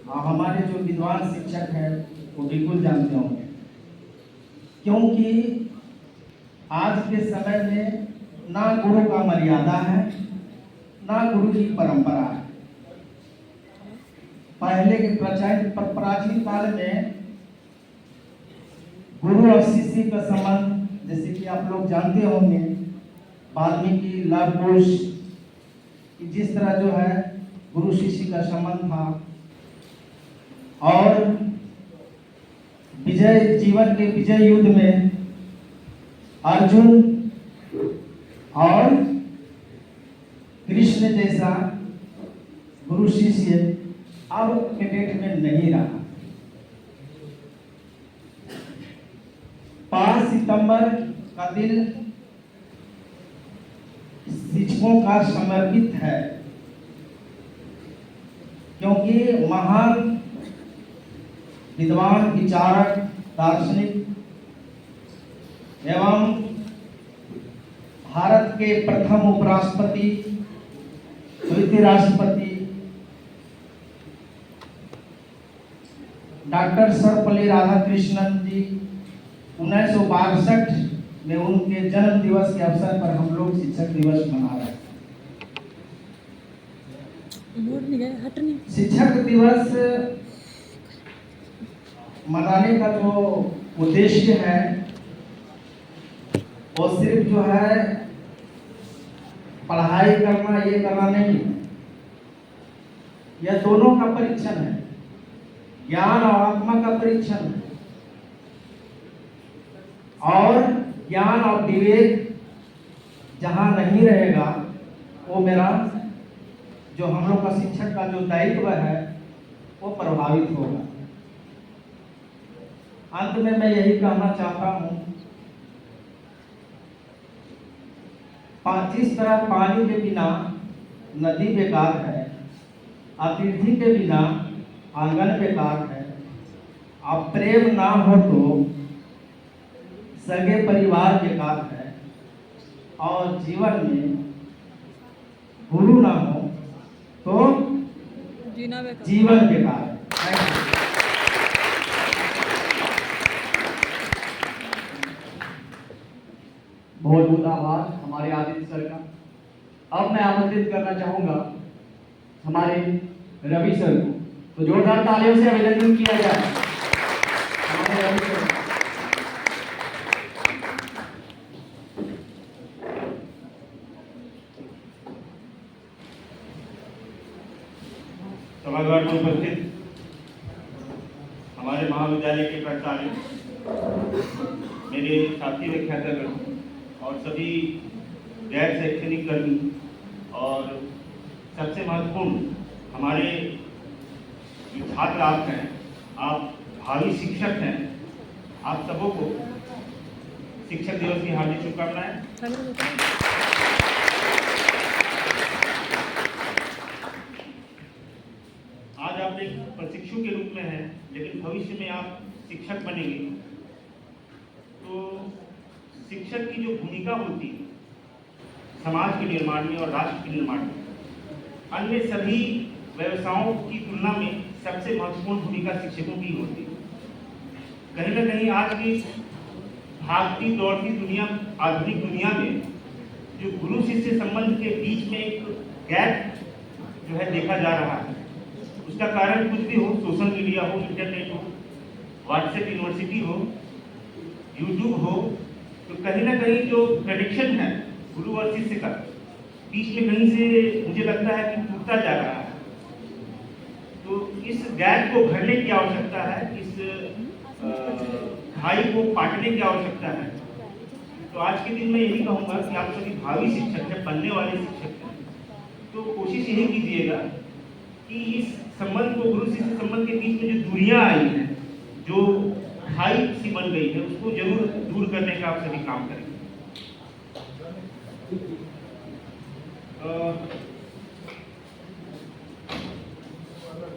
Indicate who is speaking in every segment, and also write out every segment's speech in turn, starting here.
Speaker 1: हमारे जो विद्वान शिक्षक हैं वो बिल्कुल जानते होंगे, क्योंकि आज के समय में ना गुरु का मर्यादा है, ना गुरु की परंपरा है। पहले के प्राचीन काल में गुरु और शिष्य का संबंध, जैसे कि आप लोग जानते होंगे, वाल्मीकि लव कुश, जिस तरह जो है गुरु शिष्य का संबंध था, और जीवन के विजय युद्ध में अर्जुन और कृष्ण जैसा गुरु शिष्य अब के डेट में नहीं रहा। 5 सितंबर का दिन शिक्षकों का समर्पित है, क्योंकि महान विद्वान, विचारक, दार्शनिक एवं भारत के प्रथम उपराष्ट्रपति, द्वितीय राष्ट्रपति डॉक्टर सर्वपल्ली राधाकृष्णन जी 1962 में उनके जन्म दिवस के अवसर पर हम लोग शिक्षक दिवस मना रहे हैं। शिक्षक दिवस मनाने का जो उद्देश्य है वो सिर्फ जो है पढ़ाई करना, ये करना नहीं, यह दोनों का परीक्षण है, ज्ञान और आत्मा का परीक्षण है। और ज्ञान और विवेक जहां नहीं रहेगा, वो मेरा जो हम लोग का शिक्षक का जो दायित्व है वो प्रभावित होगा। अंत में मैं यही कहना चाहता हूं, जिस तरह पानी के बिना नदी बेकार है, अतिथि के बिना आंगन बेकार है, अब प्रेम ना हो तो सगे परिवार बेकार है, और जीवन में गुरु ना हो तो जीवन बेकार है।
Speaker 2: बहुत बहुत आभार हमारे आदित्य सर का। अब मैं आमंत्रित करना चाहूंगा हमारे रवि सर को, तो जोरदार तालियों से अभिनंदन किया जाए हमारे रवि सर।
Speaker 3: सभागार में उपस्थित हमारे महाविद्यालय के प्राचार्य, मेरे साथी व्याख्यातागण और सभी गैर शैक्षणिक कर्मी, और सबसे महत्वपूर्ण हमारे जो छात्र आप हैं, आप भावी शिक्षक हैं, आप सबों को शिक्षक दिवस की हार्दिक शुभकामनाएं। आज आप एक प्रशिक्षु के रूप में हैं, लेकिन भविष्य में आप शिक्षक बनेंगे, तो शिक्षक की जो भूमिका होती है समाज के निर्माण में और राष्ट्र के निर्माण में, अन्य सभी व्यवसायों की तुलना में सबसे महत्वपूर्ण भूमिका शिक्षकों की होती है। कहीं ना कहीं आज की भागती दौड़ती दुनिया, आधुनिक दुनिया में जो गुरु शिष्य संबंध के बीच में एक गैप जो है देखा जा रहा है, उसका कारण कुछ भी हो, सोशल मीडिया हो, इंटरनेट हो, व्हाट्सएप यूनिवर्सिटी हो, यूट्यूब हो, तो कहीं ना कहीं जो प्रेडिक्शन है गुरु और शिष्य का बीच में कहीं से मुझे लगता है कि टूटता जा रहा है। तो इस गैप को भरने की आवश्यकता है, इस खाई को पाटने की आवश्यकता है। तो आज के दिन मैं यही कहूँगा कि आप सभी भावी शिक्षक हैं, बनने वाले शिक्षक हैं, तो कोशिश यही कीजिएगा कि इस संबंध को, गुरु शिष्य संबंध के बीच में जो दूरियां आई हैं, जो खाई सी बन गई है, उसको जरूर दूर करने का आप सभी काम करेंगे।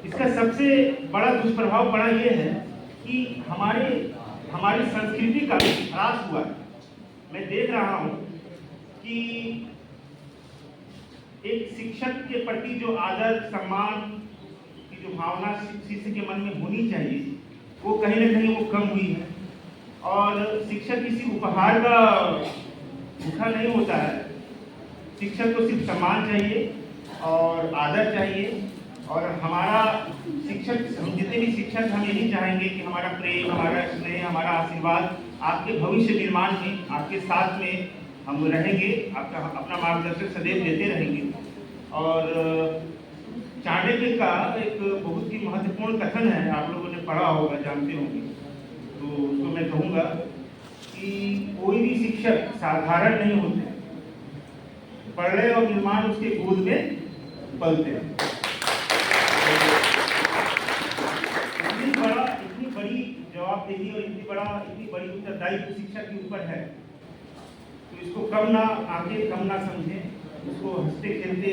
Speaker 3: इसका सबसे बड़ा दुष्प्रभाव पड़ा ये है कि हमारी संस्कृति का ह्रास हुआ है। मैं देख रहा हूं कि एक शिक्षक के प्रति जो आदर सम्मान की जो भावना किसी के मन में होनी चाहिए वो कहीं ना कहीं वो कम हुई है। और शिक्षक किसी उपहार का भूखा नहीं होता है। शिक्षक को सिर्फ सम्मान चाहिए और आदर चाहिए। और हमारा शिक्षक, हम जितने भी शिक्षक, हम यही चाहेंगे कि हमारा प्रेम, हमारा स्नेह, हमारा आशीर्वाद आपके भविष्य निर्माण में, आपके साथ में हम रहेंगे, आपका अपना मार्गदर्शन सदैव देते रहेंगे। और चाणक्य का एक बहुत ही महत्वपूर्ण कथन है, आप लोगों ने पढ़ा होगा, जानते होंगे, तो उसको मैं कहूँगा कि कोई भी शिक्षक साधारण नहीं होते, प्रलय और निर्माण उसके गोद में पलते हैं। इतनी बड़ी जवाबदेही और इतनी बड़ी उत्तरदायित्व शिक्षक के ऊपर है, तो इसको कम ना आके कम ना समझें, उसको हंसते खेलते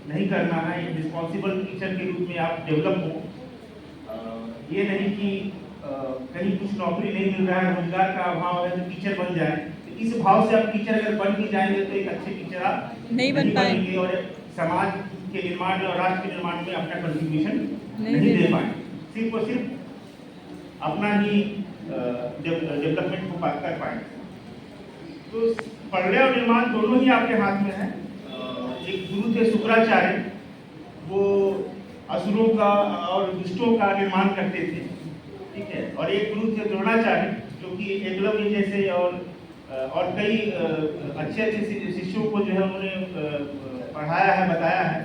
Speaker 3: नहीं करना है। एक रिस्पॉन्सिबल टीचर के रूप में आप डेवलप हो। ये नहीं कि कहीं कुछ नौकरी नहीं मिल रहा है, रोजगार का अभाव है तो टीचर बन जाए। तो इस भाव से आप टीचर अगर बन भी जाएंगे तो एक अच्छे टीचर आप नहीं बन पाएंगे और समाज के निर्माण में और राष्ट्र के निर्माण में अपना कंट्रीब्यूशन नहीं दे पाएंगे। सिर्फ और सिर्फ अपना ही डेवलपमेंट को कर पाएंगे। तो प्रलय और निर्माण दोनों ही आपके हाथ में है। एक गुरु थे शुक्राचार्य, वो असुरों का और दुष्टों का निर्माण करते थे, ठीक है। और एक गुरु थे द्रोणाचार्य, जो कि एकलव्य जैसे और कई अच्छे शिष्यों को जो है उन्होंने पढ़ाया है, बताया है।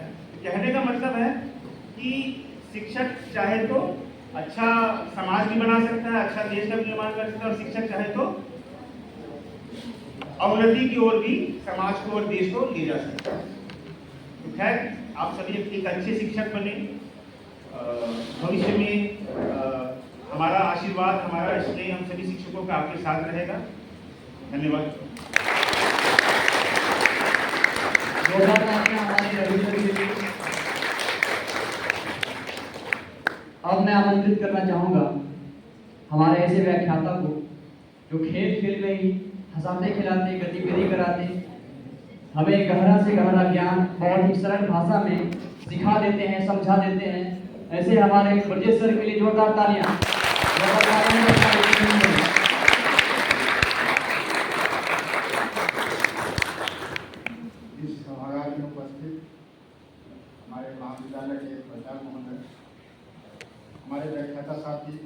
Speaker 3: कहने का मतलब है कि शिक्षक चाहे तो अच्छा समाज भी बना सकता है, अच्छा देश का भी निर्माण कर सकता है, और शिक्षक चाहे तो अवनति की ओर भी समाज को और देश को ले जा सकता है। तो खैर, आप सभी एक अच्छे शिक्षक बने। भविष्य में हमारा आशीर्वाद, हमारा स्नेह हम सभी शिक्षकों का आपके साथ रहेगा। धन्यवाद।
Speaker 2: अब मैं आमंत्रित करना चाहूंगा हमारे ऐसे व्याख्याता को जो खेल खेल में ही हंसाते खिलाते गतिविधि कराते, हमें गहरा से गहरा ज्ञान बहुत ही सरल भाषा में सिखा देते हैं, समझा देते हैं। ऐसे हमारे ब्रजेश सर के लिए जोरदार तालियां।
Speaker 4: इस सभागार में उपस्थित हमारे महाविद्यालय के प्राचार्य महोदय, हमारे व्याख्याता साथी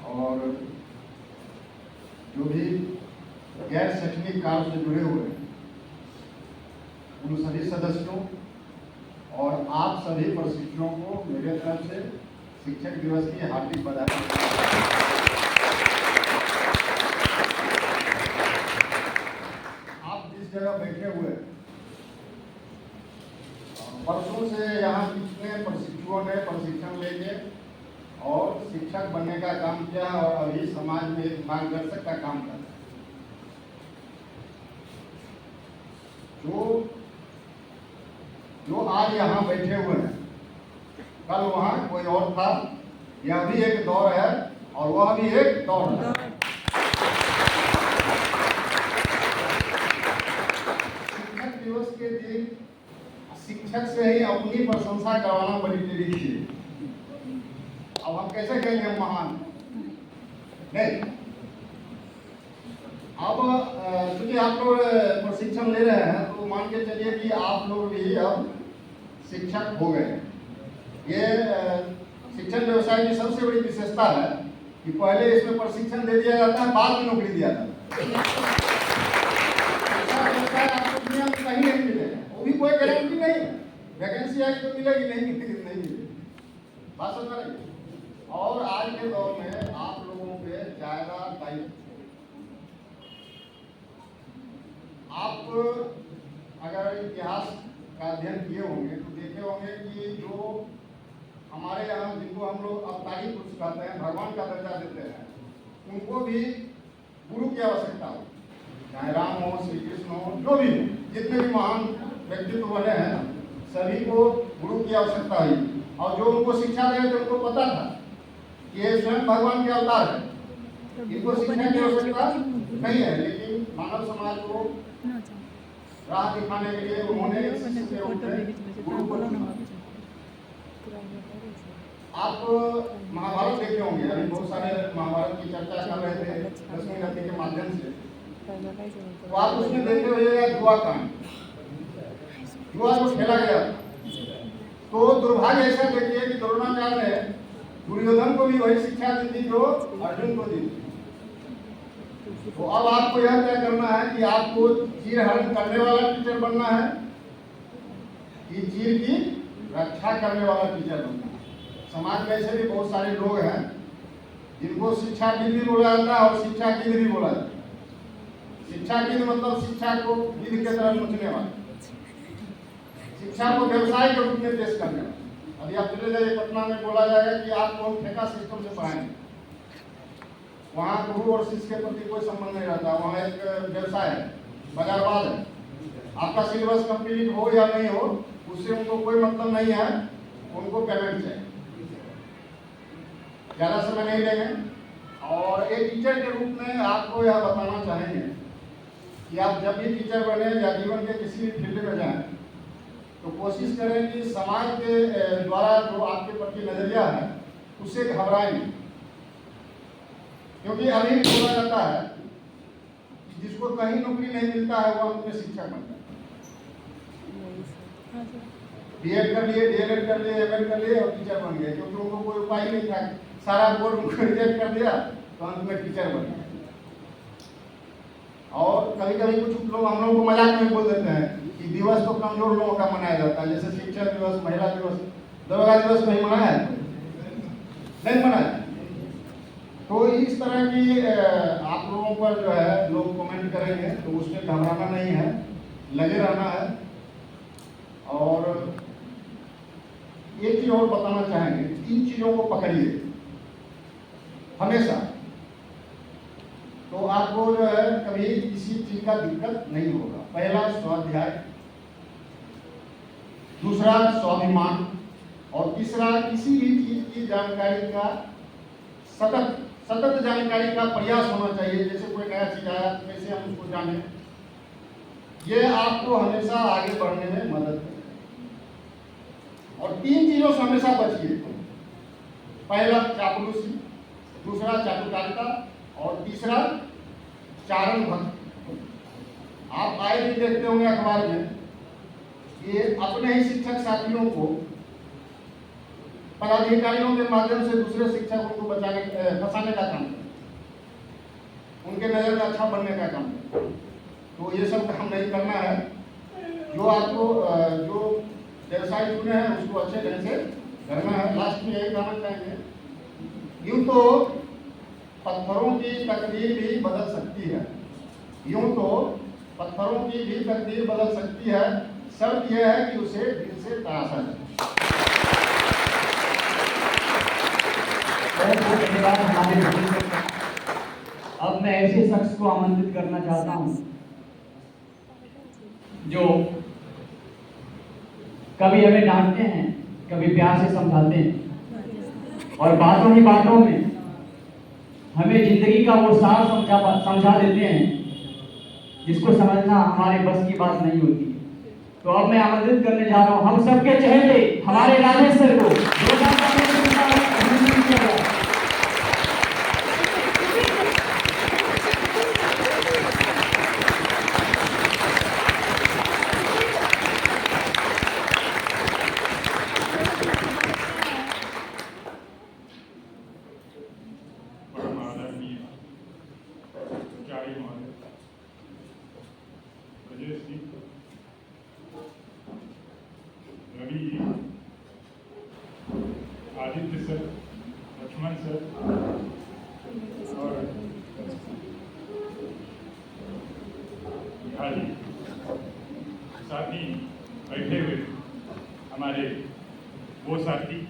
Speaker 4: और जो भी गैर शैक्षणिक कार्य से जुड़े हुए हैं, उन सभी सदस्यों और आप सभी प्रशिक्षुओं को मेरे तरफ से शिक्षक दिवस की हार्दिक बधाई। आप जिस जगह बैठे हुए वर्षों से यहाँ कितने प्रशिक्षुओं ने प्रशिक्षण लेके और शिक्षक बनने का काम किया और अभी समाज में एक मार्गदर्शक का काम कर रहे हैं। जो आज यहाँ बैठे हुए हैं, कल वहाँ कोई और था। यह भी एक दौर है और वह भी एक दौर है। शिक्षक दिवस के दिन शिक्षक से ही अपनी प्रशंसा करवाना बड़ी टेढ़ी थी। अब हम कैसे कहेंगे महान नहीं। अब क्योंकि आप लोग प्रशिक्षण ले रहे हैं तो मान के चलिए कि आप लोग भी अब शिक्षक हो गए। ये शिक्षण व्यवसाय की सबसे बड़ी विशेषता है कि पहले इसमें प्रशिक्षण दे दिया जाता है, बाद में नौकरी दिया जाता है। ऐसा व्यवसाय आपको दुनिया में कहीं नहीं मिलेगा, वो भी कोई गारंटी नहीं है। वैकेंसी आई तो मिलेगी, नहीं मिलेगी, बात समझ रही है। और आज के दौर में आप लोगों पे ज्यादा दायित्व, आप अगर इतिहास का अध्ययन किए होंगे तो देखे होंगे कि जो हमारे यहाँ जिनको हम लोग अवतारी पुरुष कहते हैं, भगवान का दर्जा देते हैं, उनको भी गुरु की आवश्यकता हो। चाहे राम हो, श्री कृष्ण हो, जो भी जितने भी महान व्यक्तित्व बने हैं, सभी को गुरु की आवश्यकता हुई। और जो उनको शिक्षा दे थे उनको पता था कि ये स्वयं भगवान के अवतार है, इनको शिक्षा की आवश्यकता नहीं है। लेकिन मानव समाज को राह दिखाने के लिए उन्होंने गुरु को आप महाभारत देखे होंगे, अभी बहुत सारे महाभारत की चर्चा कर रहे थे रश्मि रथी के माध्यम से, तो आप उसमें देखे हुए जुआ कांड, जुआ जो खेला गया, तो दुर्भाग्य ऐसा देखिए कि द्रोणाचार्य ने दुर्योधन को भी वही शिक्षा दी थी जो अर्जुन को दी थी। तो अब आपको यह तय करना है कि आपको चीर हरण करने वाला टीचर बनना है कि चीर की रक्षा करने वाला टीचर बनना है। समाज में ऐसे भी बहुत सारे लोग हैं जिनको शिक्षाविद भी बोला जाता है और शिक्षाविद भी बोला जाता है। शिक्षाविद मतलब शिक्षा को विद के तरह सोचने वाला, शिक्षा को व्यवसाय के रूप में पेश करने वाला। अभी आप चले जाइए पटना में, बोला जाएगा कि आपको ठेका सिस्टम से पढ़ाएंगे, वहाँ गुरु और शिष्य के प्रति कोई संबंध नहीं रहता, वहाँ एक व्यवसाय है, बाजारवाद है। आपका सिलेबस कंप्लीट हो या नहीं हो उससे उनको कोई मतलब नहीं है, उनको पेमेंट चाहिए। ज़्यादा समय नहीं लेंगे और एक टीचर के रूप में आपको यह बताना चाहेंगे कि आप जब भी टीचर बने या जीवन के किसी भी फील्ड में जाएं तो कोशिश करें कि समाज के द्वारा जो आपके प्रति नजरिया है उससे घबराएं नहीं। क्योंकि अभी भी बोला जाता है कि जिसको कहीं नौकरी नहीं मिलता है वो अपने शिक्षक बनता है। बीएड कर लिए, डीएलएड कर लिए, एमएड कर लिए और टीचर बन गए, क्योंकि उनको कोई उपाय नहीं था, सारा बोर्ड उनको रिजेक्ट कर दिया तो अंत में टीचर बन गए। और कभी कभी कुछ लोग हम लोगों को मजाक में बोल देते हैं कि दिवस तो कमजोर लोगों का मनाया जाता है, जैसे शिक्षक दिवस, महिला दिवस, दरोगा दिवस नहीं मनाया है, नहीं मनाया। तो इस तरह की आप लोगों पर जो है लोग कमेंट करेंगे तो उसमें घबराना नहीं है, लगे रहना है। और एक चीज और बताना चाहेंगे, इन चीजों को पकड़िए हमेशा, तो आपको जो है कभी किसी चीज का दिक्कत नहीं होगा। पहला स्वाध्याय, दूसरा स्वाभिमान और तीसरा किसी भी चीज की जानकारी का सतत जानकारी का प्रयास होना चाहिए। जैसे कोई नया चीज आया कैसे हम उसको जानें, ये आपको हमेशा आगे बढ़ने में मदद करेगा। और तीन चीजों से हमेशा बचिए, पहला चापलूसी, दूसरा चाटुकारिता और तीसरा चारण भक्ति। आप आए दिन देखते होंगे अखबार में ये अपने ही शिक्षक साथियों को पदाधिकारियों के माध्यम से दूसरे शिक्षकों को फंसाने का काम है, उनके नजर में अच्छा बनने का काम है। तो ये सब काम नहीं करना है। जो आपको जो व्यवसाय चुने हैं उसको अच्छे ढंग से करना है। लास्ट में यही कहना चाहेंगे, यूं तो पत्थरों की तकदीर भी बदल सकती है, यूं तो पत्थरों की भी तकदीर बदल सकती है, शर्त यह है कि उसे दिल से तराशा जाए।
Speaker 2: धन्यवाद हमारे। अब मैं ऐसे शख्स को आमंत्रित करना चाहता हूं जो कभी हमें डांटते हैं, कभी प्यार से समझाते हैं और बातों ही बातों में हमें जिंदगी का वो सार समझा देते हैं जिसको समझना हमारे बस की बात नहीं होती। तो अब मैं आमंत्रित करने जा रहा हूं हम सबके चहेते हमारे राजेश सर को।
Speaker 5: रवि जी, आदित्य सर, लक्ष्मण सर और बिहार जी, साथ ही बैठे हुए हमारे वो साथी